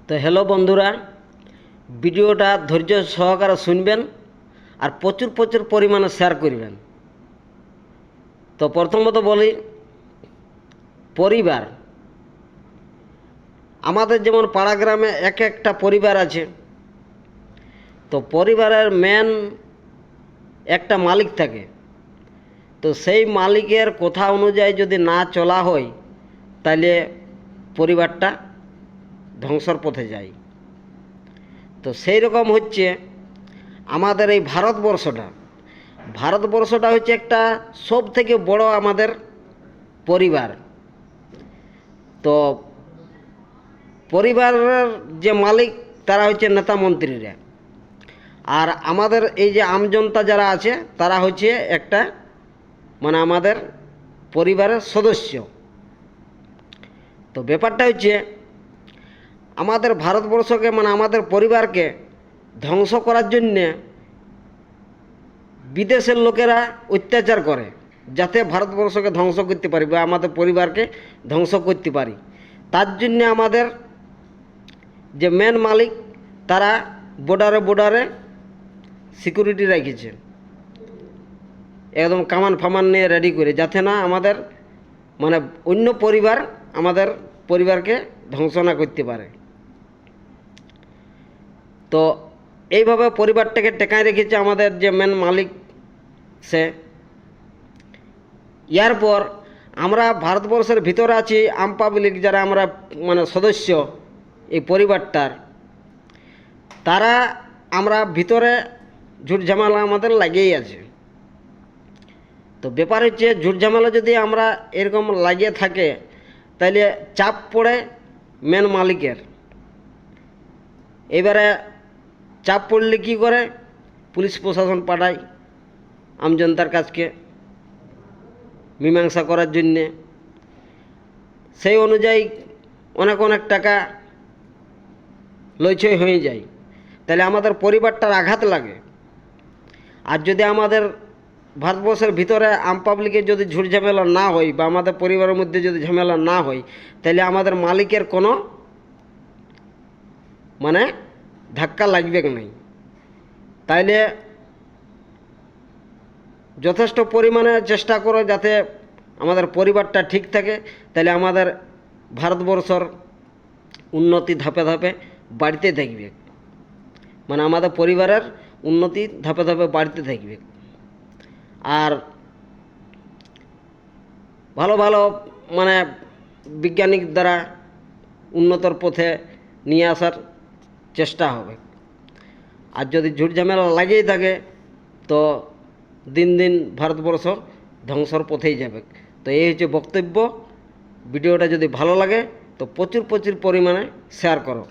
তো হ্যালো বন্ধুরা, ভিডিওটা ধৈর্য সহকারে শুনবেন আর প্রচুর প্রচুর পরিমাণে শেয়ার করবেন। তো প্রথমত বলি, পরিবার। আমাদের যেমন পাড়া গ্রামে এক একটা পরিবার আছে, তো পরিবারের মেন একটা মালিক থাকে। তো সেই মালিকের কথা অনুযায়ী যদি না চলা হয়, তাহলে পরিবারটা ধ্বংসর পথে যায়। তো সেই রকম হচ্ছে আমাদের এই ভারতবর্ষটা হচ্ছে একটা সব থেকে বড় আমাদের পরিবার। তো পরিবারের যে মালিক তারা হচ্ছে নেতা মন্ত্রীরা, আর আমাদের এই যে আমজনতা যারা আছে তারা হচ্ছে একটা আমাদের পরিবারের সদস্য। তো ব্যাপারটা হচ্ছে আমাদের ভারতবর্ষকে আমাদের পরিবারকে ধ্বংস করার জন্যে বিদেশের লোকেরা অত্যাচার করে, যাতে ভারতবর্ষকে ধ্বংস করতে পারি বা আমাদের পরিবারকে ধ্বংস করতে পারি। তার জন্যে আমাদের যে মেন মালিক তারা বর্ডারে সিকিউরিটি রেখেছে, একদম কামান ফামান নিয়ে রেডি করে, যাতে না আমাদের অন্য পরিবার আমাদের পরিবারকে ধ্বংস না করতে পারে। তো এইভাবে পরিবারটাকে টেকায় রেখেছে আমাদের যে মেন মালিক সে। এরপর আমরা ভারতবর্ষের ভিতরে আছি আম পাবলিক, যারা আমরা সদস্য এই পরিবারটার, তারা আমরা ভিতরে ঝুট ঝামেলা আমাদের লাগেই আছে। তো ব্যাপার হচ্ছে, ঝুট ঝামেলা যদি আমরা এরকম লাগিয়ে থাকে, তাইলে চাপ পড়ে মেন মালিকের। এবারে চাপ পড়লে কী করে, পুলিশ প্রশাসন পাঠায় আমজনতার কাছকে মীমাংসা করার জন্যে। সেই অনুযায়ী অনেক টাকা লইছই হয়ে যায়, তাহলে আমাদের পরিবারটার আঘাত লাগে। আর যদি আমাদের ভারতবর্ষের ভিতরে আম পাবলিকের যদি ঝুট ঝামেলা না হয় বা আমাদের পরিবারের মধ্যে যদি ঝামেলা না হয়, তাহলে আমাদের মালিকের কোনো ধাক্কা লাগবে নাই। তাইলে যথেষ্ট পরিমাণে চেষ্টা করো যাতে আমাদের পরিবারটা ঠিক থাকে, তাহলে আমাদের ভারতবর্ষর উন্নতি ধাপে ধাপে বাড়তে থাকবে। আমাদের পরিবারের উন্নতি ধাপে ধাপে বাড়তে থাকবে। আর ভালো ভালো বিজ্ঞানিক দ্বারা উন্নতর পথে নিয়ে আসার চেষ্টা হবে। আর যদি ঝুট ঝামেলা লাগেই থাকে, তো দিন দিন ভারতবর্ষ ধ্বংসর পথেই যাবে। তো এই হচ্ছে বক্তব্য। ভিডিওটা যদি ভালো লাগে তো প্রচুর প্রচুর পরিমাণে শেয়ার করো।